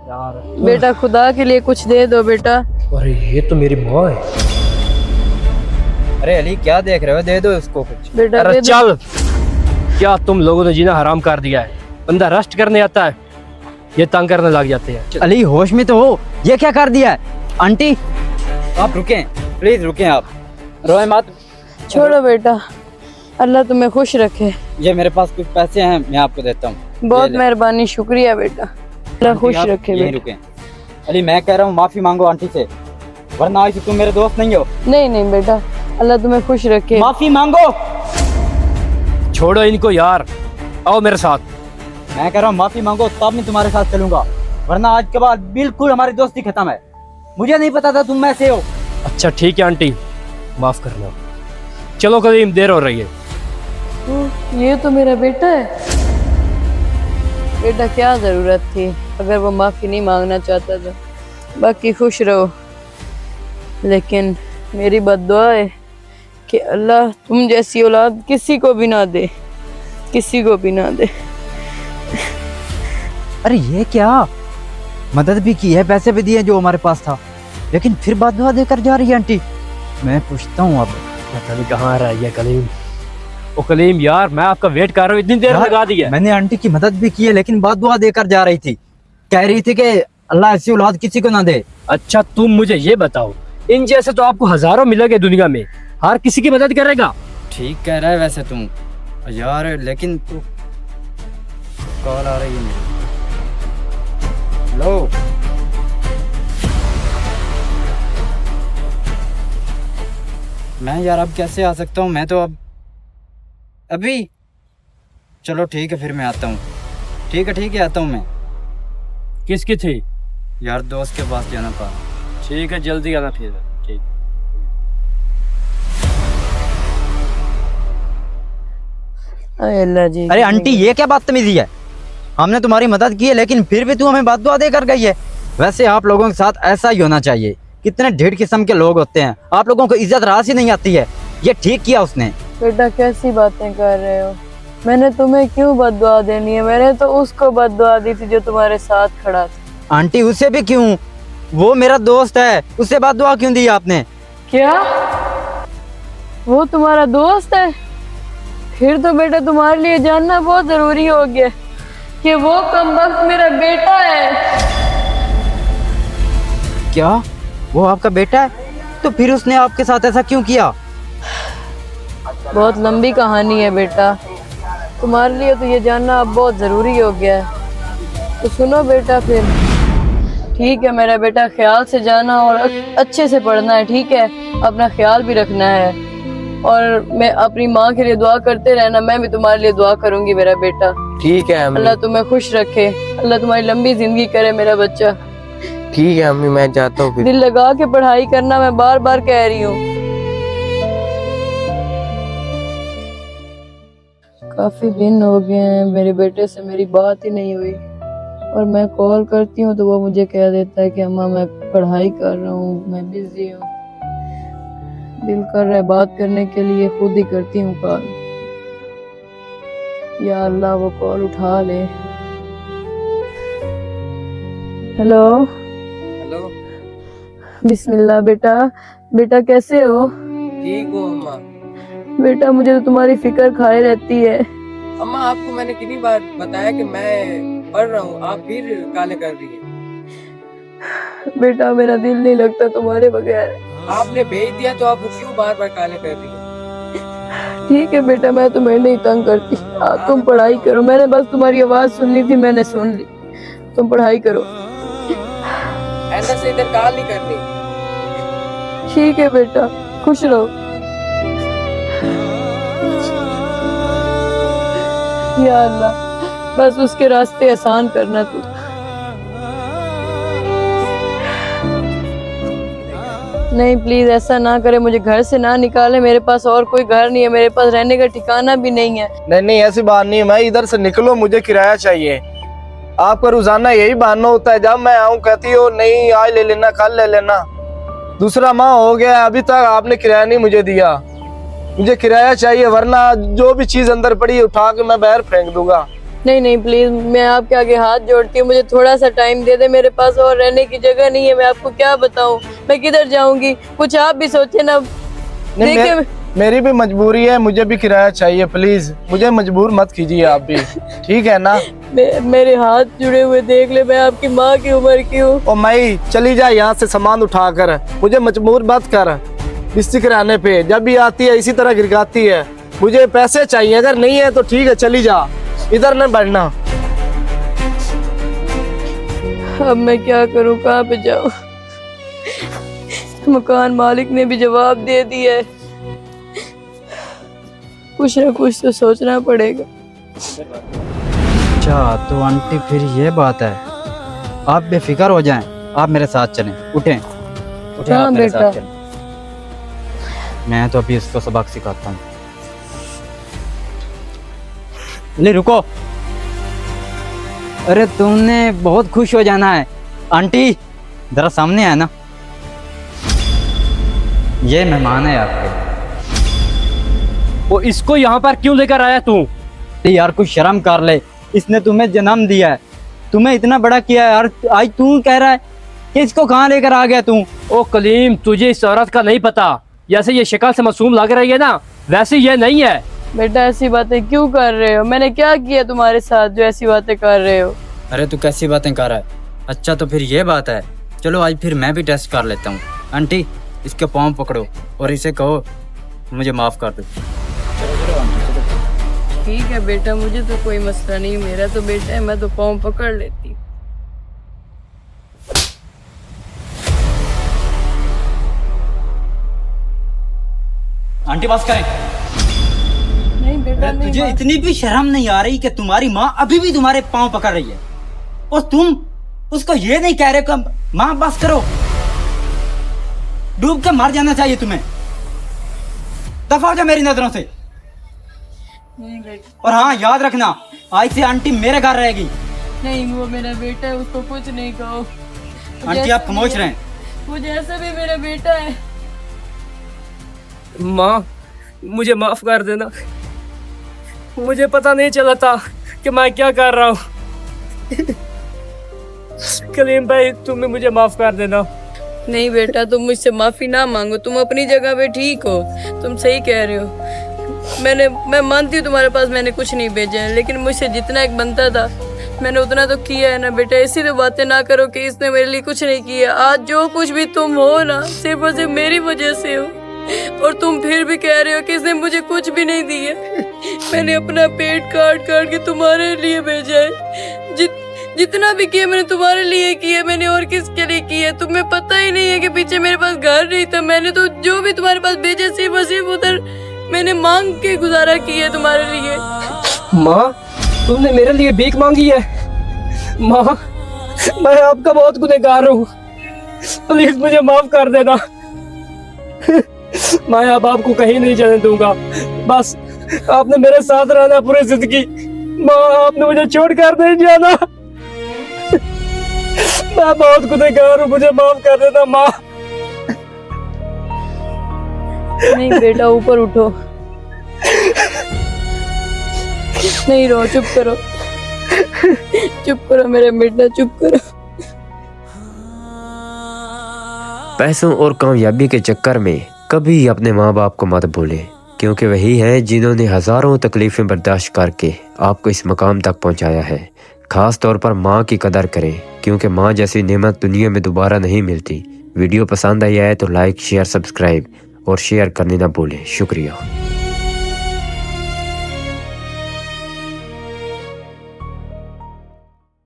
यार बेटा खुदा के लिए कुछ दे दो बेटा। अरे ये तो मेरी माँ है। अरे अली क्या देख रहे हो, दे दो इसको कुछ। बेटा अरे दे दो। चल, क्या तुम लोगों ने जीना हराम कर दिया है। बंदा रेस्ट करने आता है, ये तंग करने लग जाते हैं। अली होश में तो हो, ये क्या कर दिया है? आंटी आप रुकें, प्लीज रुकें, आप रोए मत। छोड़ो बेटा, अल्लाह तुम्हें खुश रखे। ये मेरे पास कुछ पैसे हैं, मैं आपको देता हूँ। बहुत मेहरबानी, शुक्रिया बेटा। अल्लाह खुश रखे यहीं बेटा। रुकें। अली मैं कह रहा हूँ माफी मांगो आंटी से, वरना आज तुम मेरे दोस्त नहीं हो। नहीं नहीं बेटा, अल्लाह तुम्हें खुश रखे। माफी मांगो। छोड़ो इनको यार, आओ मेरे साथ। मैं कह रहा हूँ माफी मांगो, तब मैं तुम्हारे साथ चलूंगा, वरना आज के बाद बिल्कुल हमारी दोस्ती खत्म है। मुझे नहीं पता था तुम ऐसे हो। अच्छा ठीक है आंटी, माफ करना। चलो कलीम, देर हो रही है। ये तो मेरा बेटा है। बेटा क्या जरूरत थी, अगर वो माफी नहीं मांगना चाहता था। बाकी खुश रहो, लेकिन मेरी बद्दुआ है कि अल्लाह तुम जैसी औलाद किसी को भी ना दे, किसी को भी ना दे। अरे ये क्या, मदद भी की है, पैसे भी दिए जो हमारे पास था, लेकिन फिर बात दुआ देकर जा रही है आंटी। मैं पूछता हूँ अब पता नहीं कहाँ रह गया कलीम। ओ कलीम यार, मैं आपका वेट कर रहा हूँ, इतनी देर यार, लगा दी है। मैंने आंटी की मदद भी की है, लेकिन बात दुआ देकर जा रही थी। कह रही थी कि अल्लाह ऐसी औलाद किसी को ना दे। अच्छा तुम मुझे ये बताओ, इन जैसे तो आपको हजारों मिलेंगे दुनिया में, हर किसी की मदद करेगा। ठीक कह रहा है वैसे तुम यार, लेकिन तू कॉल आ रही है मेरी। लो मैं यार अब कैसे आ सकता हूँ, मैं तो अब अभी। चलो ठीक है, फिर मैं आता हूँ। ठीक है आता हूँ मैं। किसकी थी? यार दोस्त के पास जाना था। ठीक है, जल्दी आना फिर। ठीक। अरे अल्लाह जी। अरे आंटी ये क्या बदतमीजी है, हमने तुम्हारी मदद की है, लेकिन फिर भी तू हमें बात दुआ देकर गई है। वैसे आप लोगों के साथ ऐसा ही होना चाहिए। कितने ढेर किस्म के लोग होते हैं, आप लोगों को इज्जत रास ही नहीं आती है। ये ठीक किया उसने। बेटा कैसी बातें कर रहे हो, मैंने तुम्हें क्यों बद्दुआ देनी है? मैंने तो उसको बद्दुआ दी थी जो तुम्हारे साथ खड़ा था। आंटी उसे भी क्यों, वो मेरा दोस्त है, उससे बात दुआ क्यों दी आपने? क्या वो तुम्हारा दोस्त है? फिर तो बेटा तुम्हारे लिए जानना बहुत जरूरी हो गया कि वो कमबख्त मेरा बेटा है। क्या वो आपका बेटा है? तो फिर उसने आपके साथ ऐसा क्यों किया? बहुत लंबी कहानी है बेटा, तुम्हारे लिए तो ये जानना अब बहुत ज़रूरी हो गया है। तो सुनो बेटा फिर, ठीक है मेरा बेटा, ख्याल से जाना और अच्छे से पढ़ना है, ठीक है? अपना ख्याल भी रखना है, और मैं अपनी माँ के लिए दुआ करते रहना। मैं भी तुम्हारे लिए दुआ करूंगी मेरा बेटा। ठीक है अम्मी। अल्लाह तुम्हें खुश रखे, अल्लाह तुम्हारी लंबी जिंदगी करे मेरा बच्चा। ठीक है अम्मी, मैं जाता हूँ फिर। दिल लगा के पढ़ाई करना, मैं बार बार कह रही हूँ। काफी दिन हो गए हैं मेरे बेटे से मेरी बात ही नहीं हुई, और मैं कॉल करती हूँ तो वो मुझे कह देता है कि अम्मा मैं पढ़ाई कर रहा हूँ, मैं बिजी हूँ। दिल कर रहा है बात करने के लिए, खुद ही करती हूँ कॉल। या अल्लाह वो कॉल उठा ले। हेलो। हेलो। बिस्मिल्लाह। बेटा बेटा कैसे हो? ठीक हो अम्मा? बेटा मुझे तो तुम्हारी फिक्र खाए रहती है। अम्मा आपको मैंने कितनी बार बताया कि मैं पढ़ रहा हूँ, आप फिर काले कर रही हैं। बेटा मेरा दिल नहीं लगता तुम्हारे बगैर। आपने भेज दिया तो आप क्यों बार बार काले कर रही हैं? ठीक है बेटा, मैं तुम्हें नहीं तंग करती, तुम पढ़ाई करो। मैंने बस तुम्हारी आवाज सुननी थी, मैंने सुन ली। तुम पढ़ाई करो। ऐसा से इधर काल नहीं करनी। ठीक है बेटा, खुश रहो। या अल्लाह बस उसके रास्ते आसान करना तू। नहीं प्लीज ऐसा ना करे, मुझे घर से ना निकाले। मेरे पास और कोई घर नहीं है, मेरे पास रहने का ठिकाना भी नहीं है। नहीं ऐसी बात नहीं है, मैं इधर से निकलो, मुझे किराया चाहिए। आपका रोजाना यही बहाना होता है, जब मैं आऊँ कहती हो नहीं आज ले लेना, कल ले लेना। दूसरा माह हो गया, अभी तक आपने किराया नहीं मुझे दिया। मुझे किराया चाहिए, वरना जो भी चीज अंदर पड़ी है उठा के मैं बाहर फेंक दूंगा। नहीं नहीं प्लीज, मैं आपके आगे हाथ जोड़ती हूँ, मुझे थोड़ा सा टाइम दे दे, मेरे पास और रहने की जगह नहीं है, मैं आपको क्या बताऊँ, मैं किधर जाऊंगी, कुछ आप भी सोचे ना। नहीं, देखिए मेरी भी मजबूरी है, मुझे भी किराया चाहिए, प्लीज मुझे मजबूर मत कीजिए आप भी, ठीक है ना। मेरे हाथ जुड़े हुए देख ले, मैं आपकी माँ की उम्र की हूँ। और मई चली जा यहाँ से सामान उठा कर, मुझे मजबूर मत कर बिस्ती कराने पे, जब भी आती है इसी तरह गिरगाती है। मुझे पैसे चाहिए, अगर नहीं है तो ठीक है चली जा, इधर न बढ़ना। अब मैं क्या करूँ, कहाँ पे जाऊँ? मकान मालिक ने भी जवाब दे दिया है, कुछ ना कुछ तो सोचना पड़ेगा। अच्छा तो आंटी फिर ये बात है, आप बेफिक्र हो जाएं, आप मेरे साथ चलें, उठें उठें हाँ आप मेरे बेटा। साथ चलें। मैं तो अभी इसको सबक सिखाता हूँ। ले रुको, अरे तुमने बहुत खुश हो जाना है। आंटी जरा सामने आए ना, ये मेहमान है आपके। वो इसको यहाँ पर क्यों लेकर आया तू? यार कुछ शर्म कर ले, इसने तुम्हें जन्म दिया है, तुम्हें इतना बड़ा किया है यार, आज तू कह रहा है कि इसको कहाँ लेकर आ गया तू? ओ कलीम, तुझे इस औरत का नहीं पता, जैसे ये शक्ल से मासूम लग रही है ना, वैसे ये नहीं है। बेटा ऐसी बातें क्यों कर रहे हो? मैंने क्या किया तुम्हारे साथ जो ऐसी बातें कर रहे हो? अरे तू कैसी बातें कर रहा है? अच्छा तो फिर ये बात है, चलो आज फिर मैं भी टेस्ट कर लेता हूँ। आंटी इसके पाँव पकड़ो और इसे कहो मुझे माफ़ कर दो। ठीक है बेटा, मुझे तो कोई मसला नहीं, मेरा तो बेटा है, मैं तो पाँव पकड़ लेती हूँ। आंटी बस करें। नहीं बेटा नहीं, तुझे इतनी भी शर्म नहीं आ रही कि तुम्हारी माँ अभी भी तुम्हारे पाँव पकड़ रही है और तुम उसको ये नहीं कह रहे कि माँ बस करो? डूब के मर जाना चाहिए तुम्हें। दफा हो जा मेरी नजरों से। नहीं बेटा, और हाँ याद रखना, आज से आंटी मेरे घर रहेगी। नहीं वो मेरा बेटा है, उसको कुछ नहीं कहो। आंटी आप खामोश रहें। वो जैसा भी मेरा बेटा है। माँ मुझे माफ कर देना, मुझे पता नहीं चला था कि मैं क्या कर रहा हूँ। कलीम भाई तुम्हें मुझे माफ कर देना। नहीं बेटा, तुम मुझसे माफी ना मांगो, तुम अपनी जगह पे ठीक हो, तुम सही कह रहे हो। मैं मानती हूँ तुम्हारे पास मैंने कुछ नहीं भेजा है, लेकिन मुझसे जितना एक बनता था मैंने उतना तो किया है ना बेटा। ऐसी तो बातें ना करो कि इसने मेरे लिए कुछ नहीं किया। आज जो कुछ भी तुम हो ना, सिर्फ और सिर्फ मेरी वजह से हो, और तुम फिर भी कह रहे हो कि इसने मुझे कुछ भी नहीं दिया। मैंने अपना पेट काट काट के तुम्हारे लिए भेजा है, जितना भी किया मैंने तुम्हारे लिए किया, मैंने और किसके लिए किया? तुम्हें पता ही नहीं है कि पीछे मेरे पास घर नहीं था। मैंने तो जो भी तुम्हारे पास भेजा सिर्फ और सिर्फ उधर मैंने मांग के गुजारा किया तुम्हारे लिए। माँ तुमने मेरे लिए भीख मांगी है? माँ मैं आपका बहुत गुनहगार हूँ, प्लीज मुझे माफ कर देना। मैं अब आपको कहीं नहीं जाने दूंगा, बस आपने मेरे साथ रहना पूरी जिंदगी। माँ आपने मुझे छोड़ कर नहीं जाना, मैं बहुत गुनहगार हूँ, मुझे माफ कर देना माँ। नहीं बेटा ऊपर उठो, नहीं रो, चुप करो, चुप करो मेरे बेटा, चुप करो। पैसों और कामयाबी के चक्कर में कभी अपने माँ बाप को मत भूलें, क्योंकि वही हैं जिन्होंने हजारों तकलीफें बर्दाश्त करके आपको इस मकाम तक पहुंचाया है। खास तौर पर माँ की कदर करें, क्योंकि माँ जैसी नेमत दुनिया में दोबारा नहीं मिलती। वीडियो पसंद आई है तो लाइक शेयर सब्सक्राइब और शेयर करने ना भूलें। शुक्रिया।